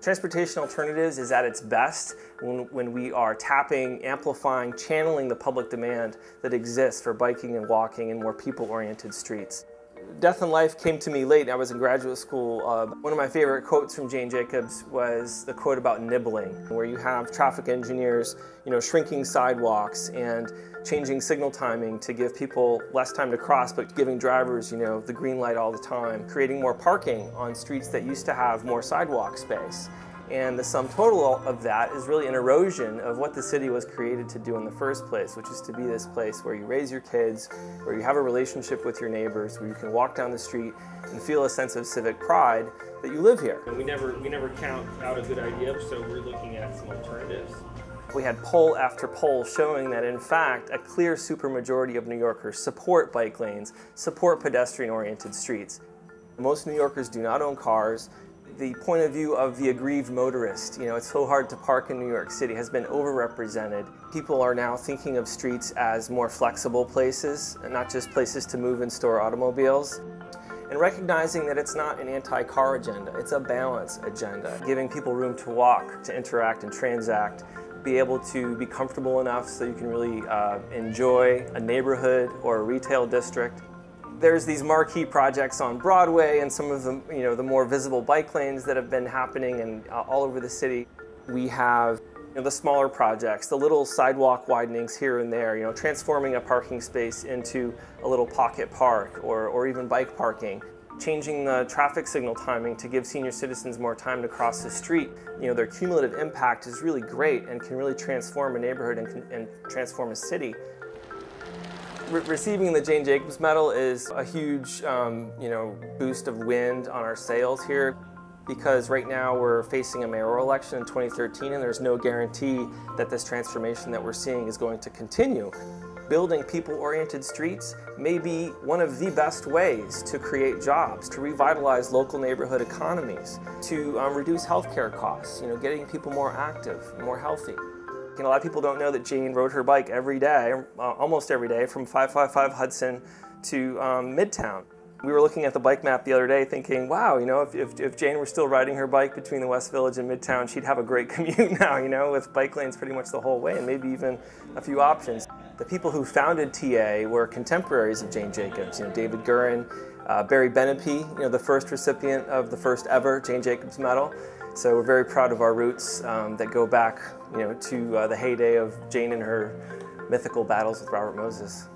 Transportation alternatives is at its best when we are tapping, amplifying, channeling the public demand that exists for biking and walking in more people-oriented streets. Death and life came to me late. I was in graduate school. One of my favorite quotes from Jane Jacobs was the quote about nibbling, where you have traffic engineers, shrinking sidewalks and changing signal timing to give people less time to cross, but giving drivers, the green light all the time, creating more parking on streets that used to have more sidewalk space. And the sum total of that is really an erosion of what the city was created to do in the first place, which is to be this place where you raise your kids, where you have a relationship with your neighbors, where you can walk down the street and feel a sense of civic pride that you live here. And we never count out a good idea, so we're looking at some alternatives. We had poll after poll showing that, in fact, a clear supermajority of New Yorkers support bike lanes, support pedestrian-oriented streets. Most New Yorkers do not own cars. The point of view of the aggrieved motorist, it's so hard to park in New York City, has been overrepresented. People are now thinking of streets as more flexible places, and not just places to move and store automobiles. And recognizing that it's not an anti-car agenda, it's a balance agenda. Giving people room to walk, to interact and transact, be able to be comfortable enough so you can really enjoy a neighborhood or a retail district. There's these marquee projects on Broadway and some of the, the more visible bike lanes that have been happening and all over the city. We have the smaller projects, the little sidewalk widenings here and there, transforming a parking space into a little pocket park or even bike parking. Changing the traffic signal timing to give senior citizens more time to cross the street. Their cumulative impact is really great and can really transform a neighborhood and transform a city. Receiving the Jane Jacobs Medal is a huge boost of wind on our sails here, because right now we're facing a mayoral election in 2013 and there's no guarantee that this transformation that we're seeing is going to continue. Building people-oriented streets may be one of the best ways to create jobs, to revitalize local neighborhood economies, to reduce healthcare costs, getting people more active, more healthy. A lot of people don't know that Jane rode her bike every day, almost every day, from 555 Hudson to Midtown. We were looking at the bike map the other day thinking, wow, if Jane were still riding her bike between the West Village and Midtown, she'd have a great commute now, with bike lanes pretty much the whole way and maybe even a few options. The people who founded TA were contemporaries of Jane Jacobs, David Gurin, Barry Benepe, the first recipient of the first ever Jane Jacobs Medal. So we're very proud of our roots that go back, to the heyday of Jane and her mythical battles with Robert Moses.